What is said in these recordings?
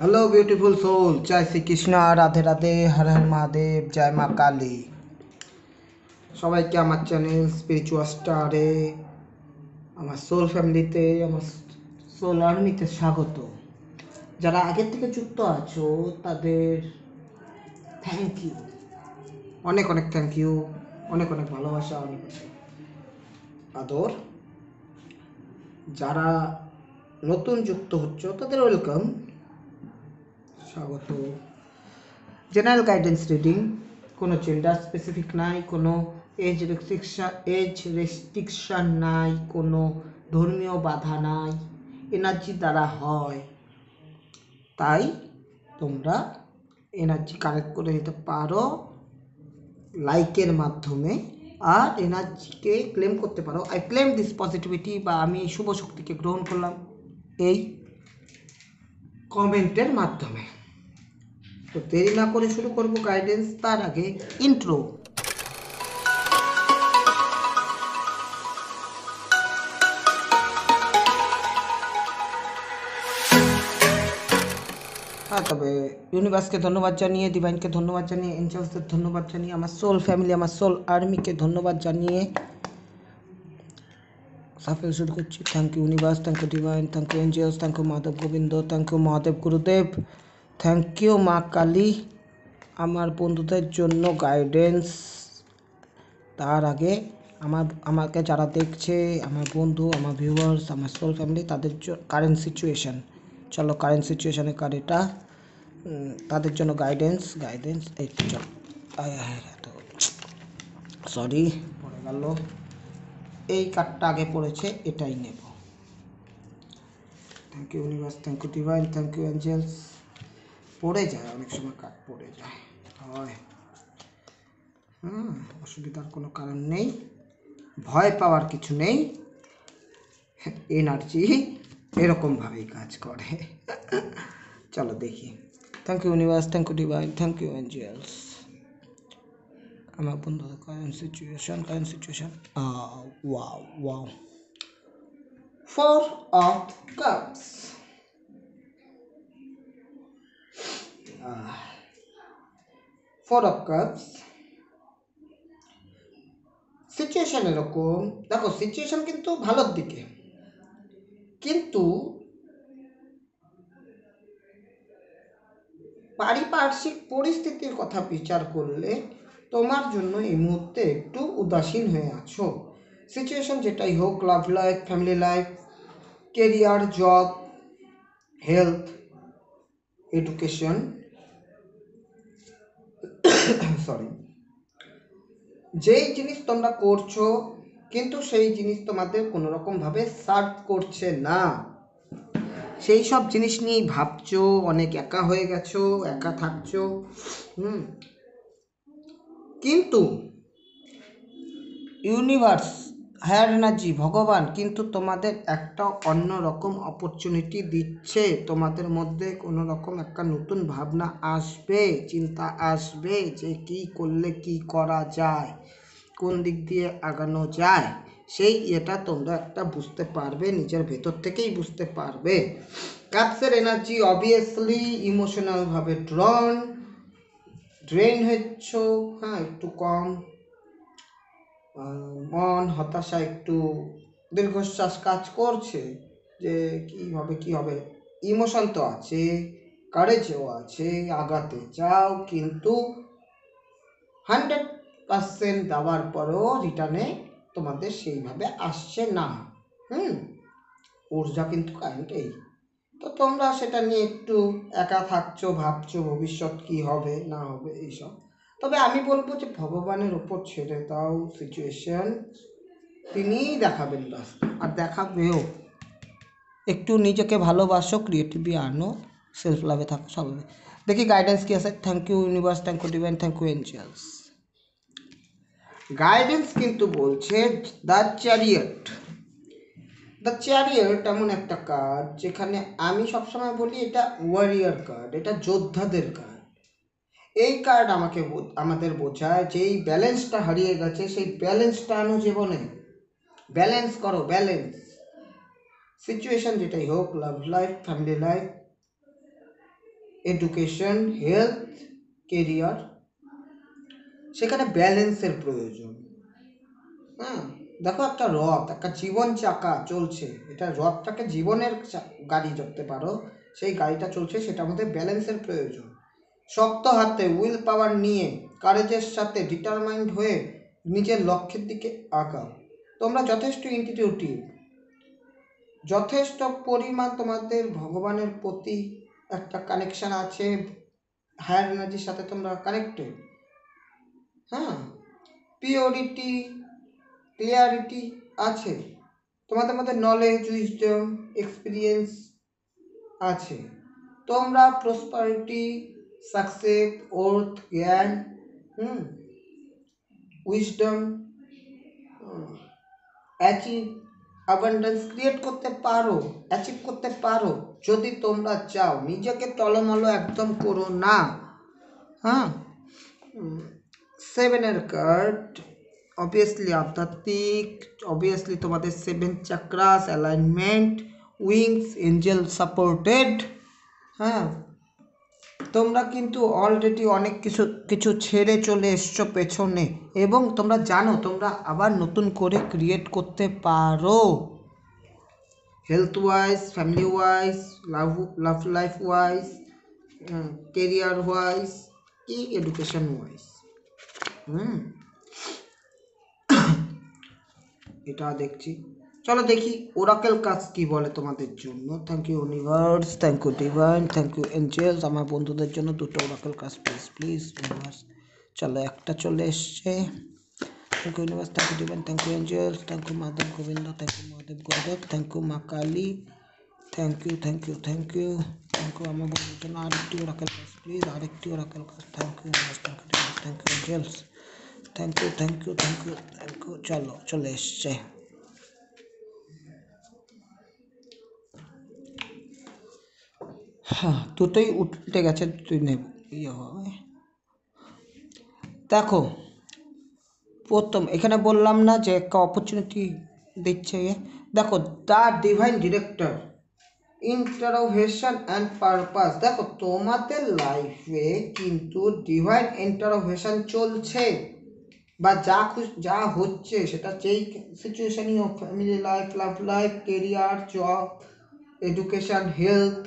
Hello beautiful soul, जय श्री कृष्णा, राधे राधे, हर हर महादेव, जय মা কালী। সবাইকে আমার চ্যানেল স্পিরিচুয়াল স্টারে, আমার সোল ফ্যামিলিতে, আমার সোল আর্মিতে স্বাগত। যারা আগের থেকে যুক্ত আছো তাদের থ্যাংক ইউ, অনেক অনেক থ্যাংক ইউ, অনেক অনেক ভালোবাসা, অনেক অনেক আদর। যারা নতুন যুক্ত হচ্ছ তাদের ওয়েলকাম, স্বাগত। জেনারেল গাইডেন্স রিডিং, কোনো জেন্ডার স্পেসিফিক নাই, কোনো এজ রেস্ট্রিকশান নাই, কোনো ধর্মীয় বাধা নাই, এনার্জি দ্বারা হয়। তাই তোমরা এনার্জি কালেক্ট করে নিতে পারো লাইকের মাধ্যমে, আর এনার্জিকে ক্লেম করতে পারো। আই ক্লেম দিস পজিটিভিটি, বা আমি এই শুভ শক্তিকে গ্রহণ করলাম, এই কমেন্টের মাধ্যমে। তো দেরি না করে শুরু করব গাইডেন্স। তার আগে ইন্ট্রো। হ্যাঁ, তবে ইউনিভার্সকে ধন্যবাদ জানিয়ে, ডিভাইনকে ধন্যবাদ জানিয়ে, এঞ্জেলসদের ধন্যবাদ জানিয়ে, আমার সোল ফ্যামিলি, আমার সোল আর্মিকে ধন্যবাদ জানিয়ে সাফল শুরু করছি। Thank you universe, thank you divine, thank you angels, thank you Mahadev Govinda, thank you Mahadev Gurudev, thank you Ma Kali আমার বন্ধুদের জন্য গাইডেন্স। তার আগে আমাকে যারা দেখছে, আমার বন্ধু, আমার ভিউয়ার্স, আমার সোল ফ্যামিলি, তাদের কারেন্ট সিচুয়েশান, চলো কারেন্ট সিচুয়েশানের কার্ড এটা, তাদের জন্য গাইডেন্স। এই তো চলো, তো সরি পড়ে গেল, এই কার্ডটা আগে পড়েছে, এটাই নেব। Thank you universe, thank you divine, thank you angels. পড়ে যায়, অনেক সময় কার্ড পড়ে যায়, হয়। অসুবিধার কোনো কারণ নেই, ভয় পাওয়ার কিছু নেই, এনার্জি এরকমভাবেই কাজ করে। চলো দেখি। Thank you universe, thank you divine, thank you angels. আমার বন্ধুদের current situation, wow, 4 of cups, 4 of cups। Situation এরকম, দেখো সিচুয়েশন কিন্তু ভালোর দিকে, কিন্তু পারিপার্শ্বিক পরিস্থিতির কথা বিচার করলে তোমার জন্য এই মুহূর্তে একটু উদাসীন হয়ে আছো। সিচুয়েশন যেটাই হোক, love life, family life, career, job, health, education, sorry, যেই জিনিস তোমরা করছো কিন্তু সেই জিনিস তোমাদের কোনো রকমভাবে সার্ভ করছে না, সেই সব জিনিস নিয়েই ভাবছো, অনেক একা হয়ে গেছো, একা থাকছো। কিন্তু ইউনিভার্স, হায়ার এনার্জি, ভগবান কিন্তু তোমাদের একটা অন্য রকম অপরচুনিটি দিচ্ছে। তোমাদের মধ্যে কোনো রকম একটা নতুন ভাবনা আসবে, চিন্তা আসবে, যে কি করলে কি করা যায়, কোন দিক দিয়ে আগানো যায়, সেই এটা তোমরা একটা বুঝতে পারবে, নিজের ভেতর থেকেই বুঝতে পারবে। কাপসের এনার্জি অবভিয়াসলি ইমোশনালভাবে ড্রেন হচ্ছ, হ্যাঁ একটু কম, মন হতাশা, একটু দীর্ঘশ্বাস কাজ করছে, যে কি হবে। ইমোশন তো আছে, কারেজও আছে, আগাতে চাও, কিন্তু 100% দেওয়ার পরও রিটার্নে তোমাদের সেইভাবে আসছে না। ঊর্জা কিন্তু কারেন্ট এই, তো তোমরা সেটা নিয়ে একটু একা থাকছো, ভাবছো ভবিষ্যৎ কি হবে না হবে এইসব। তবে আমি বলবো যে ভগবানের উপর ছেড়ে দাও সিচুয়েশন, তিনিই দেখাবেন রাস্তা, আর দেখাবেও। একটু নিজেকে ভালোবাসো, ক্রিয়েটিভলি আনো, সেলফ লাভে থাকো, সব দেখি গাইডেন্স কি আছে। Thank you universe, thank you divine, thank you angels. Guidance কিন্তু বলছে দ্য চ্যারিয়ট। দ্য চ্যারিয়ট এমন একটা কার্ড যেখানে আমি সবসময় বলি এটা ওয়ারিয়ার কার্ড, এটা যোদ্ধাদের কার্ড। এই কার্ড আমাদের বোঝায় যে এই ব্যালেন্সটা হারিয়ে গেছে, সেই ব্যালেন্সটা আনো জীবনে, ব্যালেন্স করো, ব্যালেন্স। সিচুয়েশন যেটাই হোক, love life, family life, education, health, career, সেখানে ব্যালেন্সের প্রয়োজন। হ্যাঁ, দেখো একটা রথ, একটা জীবন চাকা চলছে, এটা রথটাকে জীবনের গাড়ি ধরতে পারো, সেই গাড়িটা চলছে, সেটার মধ্যে ব্যালেন্সের প্রয়োজন। শক্ত হাতে উইল পাওয়ার নিয়ে কারেজের সাথে ডিটারমাইন্ড হয়ে নিজের লক্ষ্যের দিকে আগাও। তোমরা যথেষ্ট ইনটিটিউটিভ, যথেষ্ট পরিমাণ তোমাদের ভগবানের প্রতি একটা কানেকশন আছে, হায়ার এনার্জির সাথে তোমরা কানেক্টেড। হ্যাঁ, পিওরিটি, ক্লিয়ারিটি আছে তোমাদের মধ্যে, নলেজ, উইজডম, এক্সপিরিয়েন্স আছে। তোমরা প্রসপারিটি, সাকসেস, ওর্থ, জ্ঞান, উইজডম, অ্যাচিভ, অ্যাবান্ডেন্স ক্রিয়েট করতে পারো, অ্যাচিভ করতে পারো যদি তোমরা চাও। নিজেকে টলমলো একদম করো না। হ্যাঁ, 7 কার্ড অবভিয়াসলি আধ্যাত্মিক, অবভিয়াসলি তোমাদের 7 chakras, alignment, wings, Angel supported. হ্যাঁ, তোমরা কিন্তু অলরেডি অনেক কিছু ছেড়ে চলে এসছো পেছনে, এবং তোমরা জানো তোমরা আবার নতুন করে ক্রিয়েট করতে পারো, health wise, family wise, love life wise, career wise, কি এডুকেশন ওয়াইজ। এটা দেখছি, চলো দেখি ওরাকেল কাজ কি বলে তোমাদের জন্য। Thank you universe, thank you divine, thank you angels. আমার বন্ধুদের জন্য 2টো ওরাকেল কাজ প্লিজ প্লিজ ইউনিভার্স। চলো একটা চলে এসছে। Thank you universe, thank you divine, thank you angels, thank you Madhav Govinda, thank you Mahadev Gurudev, thank you Ma Kali, thank you thank you thank you thank you. আমার বন্ধুদের জন্য আরেকটি ওরাকেল কাজ প্লিজ, আরেকটি ওরাকেল কাজ। Thank you universe, thank you divine, thank you angels, thank you thank you thank you thank you. চলো চলে এসছে। হ্যাঁ, দুটোই উঠে গেছে, তুই নেব ইয়ে হবে। দেখো প্রথম এখানে বললাম না যে একটা অপরচুনিটি দিচ্ছে, দেখো the divine director, introversion and purpose. দেখো তোমাদের লাইফে কিন্তু ডিভাইন ইন্টারোভেশন চলছে, বা যা হচ্ছে সেটা যেই সিচুয়েশনই হোক, family life, love life, career, job, education, health,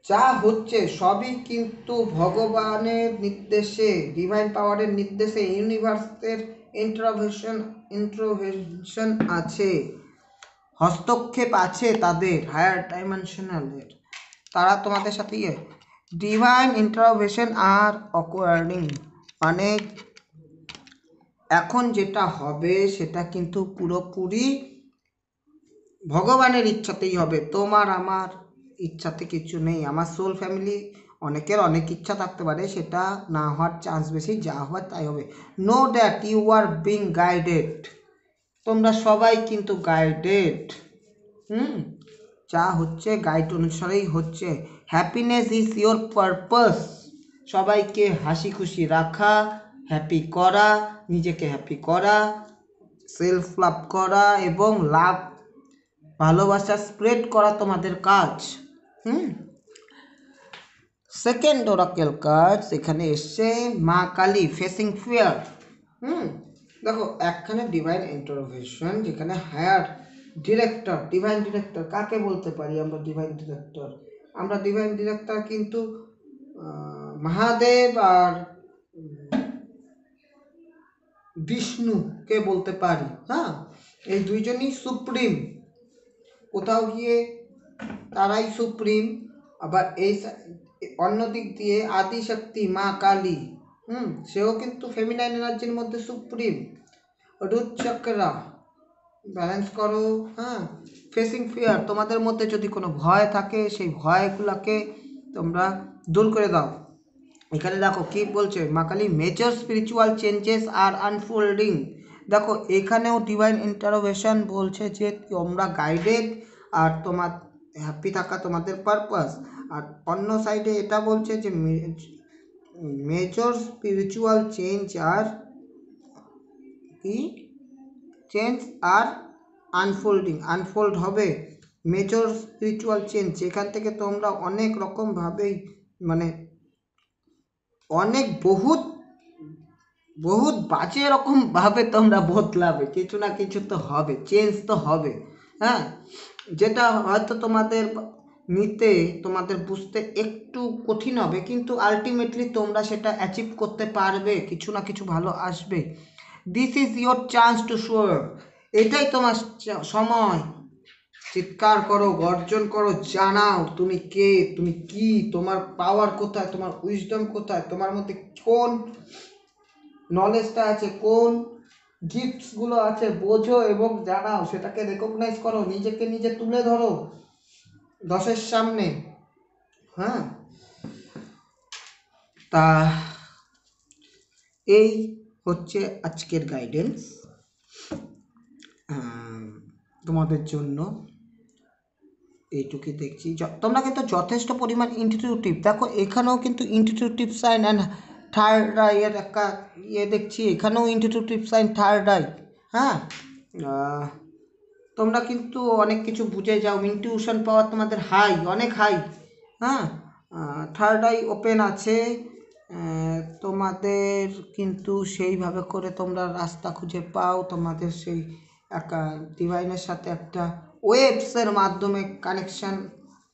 যা হচ্ছে সবই কিন্তু ভগবানের নির্দেশে, ডিভাইন পাওয়ারের নির্দেশে, ইউনিভার্সের ইন্টারভেনশন আছে, হস্তক্ষেপ আছে তাদের, হায়ার ডাইমেনশনালের। তারা তোমাদের সাথে ডিভাইন ইন্টারভেনশন আর অকোয়ার্ডিং, মানে এখন যেটা হবে সেটা কিন্তু পুরোপুরি ভগবানের ইচ্ছাতেই হবে, তোমার আমার ইচ্ছাতে কিছু নেই। আমার সোল ফ্যামিলি অনেকের অনেক ইচ্ছা থাকতে পারে, সেটা না হওয়ার চান্স বেশি, যা হওয়ার তাই হবে। Know that you are being guided, তোমরা সবাই কিন্তু গাইডেড। যা হচ্ছে গাইড অনুসারেই হচ্ছে। হ্যাপিনেস ইজ ইয়োর পারপাস, সবাইকে হাসি খুশি রাখা, হ্যাপি করা, নিজেকে হ্যাপি করা, সেলফ লাভ করা এবং লাভ, ভালোবাসা স্প্রেড করা তোমাদের কাজ। সেকেন্ড ওরাকেল কাজ এখানে এসছে মা কালী, ফেসিং ফিয়ার। দেখো একখানে ডিভাইন ইন্টারভেনশন, যেখানে হায়ার ডিরেক্টর, ডিভাইন ডিরেক্টর কাকে বলতে পারি আমরা? ডিভাইন ডিরেক্টর, আমরা ডিভাইন ডিরেক্টর কিন্তু মহাদেব আর বিষ্ণুকে বলতে পারি। হ্যাঁ, এই দুইজনই সুপ্রিম, কোথাও গিয়ে তারাই সুপ্রিম। আবার এই অন্য দিক দিয়ে আদিশক্তি মা কালী, সেও কিন্তু ফেমিনাইন এনার্জির মধ্যে সুপ্রিম। রুট চক্রা ব্যালেন্স করো। হ্যাঁ, ফেসিং ফিয়ার, তোমাদের মধ্যে যদি কোনো ভয় থাকে সেই ভয়গুলোকে তোমরা দূর করে দাও। এখানে দেখো কি বলছে মা কালী, মেজর স্পিরিচুয়াল চেঞ্জেস আর আনফোল্ডিং। দেখো এখানেও ডিভাইন ইন্টারভেনশন বলছে যে তোমরা গাইডেড, আর তোমার হ্যাপি থাকা তোমাদের পারপাস। আর অন্য সাইডে এটা বলছে যে মেজর স্পিরিচুয়াল চেঞ্জ আর কি, চেঞ্জ আর আনফোল্ডিং, আনফোল্ড হবে মেজর স্পিরিচুয়াল চেঞ্জ, এখান থেকে তোমরা অনেক রকমভাবেই মানে অনেক বহুত বহুত বাজে রকমভাবে তোমরা বদলাবে, কিছু না কিছু তো হবে, চেঞ্জ তো হবে। হ্যাঁ, যেটা হয়তো তোমাদের নিতে তোমাদের বুঝতে একটু কঠিন হবে, কিন্তু আলটিমেটলি তোমরা সেটা অ্যাচিভ করতে পারবে, কিছু না কিছু ভালো আসবে। This is your chance to show, এটাই তোমার সময়। চিৎকার করো, গর্জন করো, জানাও তুমি কে, তুমি কি, তোমার পাওয়ার কোথায়, তোমার উইজডম কোথায়, তোমার মধ্যে কোন নলেজটা আছে, কোন গিফটসগুলো আছে, বোঝো এবং জানাও, সেটাকে রেকগনাইজ করো, নিজেকে নিজে তুলে ধরো 10-এর সামনে। হ্যাঁ, তা এই হচ্ছে আজকের গাইডেন্স তোমাদের জন্য। এইটুকুই দেখছি, তোমরা কিন্তু যথেষ্ট পরিমাণ ইন্টিটিউটিভ, দেখো এখানেও কিন্তু ইন্টিটিউটিভ সাইন অ্যান্ড থার্ড আইয়ের একটা দেখছি, এখানেও ইন্টিটিউটিভ সাইন থার্ড আই। হ্যাঁ, তোমরা কিন্তু অনেক কিছু বুঝে যাও, ইনটিউশন পাওয়ার তোমাদের হাই, অনেক হাই। হ্যাঁ, থার্ড আই ওপেন আছে তোমাদের, কিন্তু সেইভাবে করে তোমরা রাস্তা খুঁজে পাও, তোমাদের সেই একটা ডিভাইনের সাথে একটা ওয়েবসের মাধ্যমে কানেকশান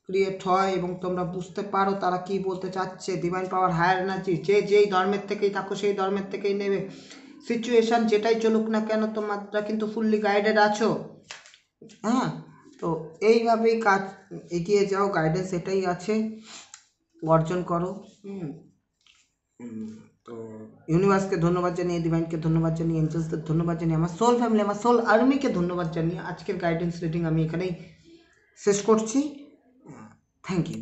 ক্রিয়েট হয় এবং তোমরা বুঝতে পারো তারা কি বলতে চাচ্ছে। ডিভাইন পাওয়ার, হায়ার এনার্জি, যেই ধর্মের থেকেই থাকো সেই ধর্মের থেকেই নেবে, সিচুয়েশান যেটাই চলুক না কেন তোমরা কিন্তু ফুললি গাইডেড আছো। হ্যাঁ, তো এইভাবেই কাজ এগিয়ে যাও, গাইডেন্স এটাই আছে, অর্জন করো। তো ইউনিভার্সকে ধন্যবাদ জানিয়ে, ডিভাইনকে ধন্যবাদ জানিয়ে, এঞ্জেলসদের ধন্যবাদ জানিয়ে, আমার সোল ফ্যামিলি, আমার সোল আর্মিকে ধন্যবাদ জানিয়ে আজকের গাইডেন্স রিডিং আমি এখানেই শেষ করছি। Thank you.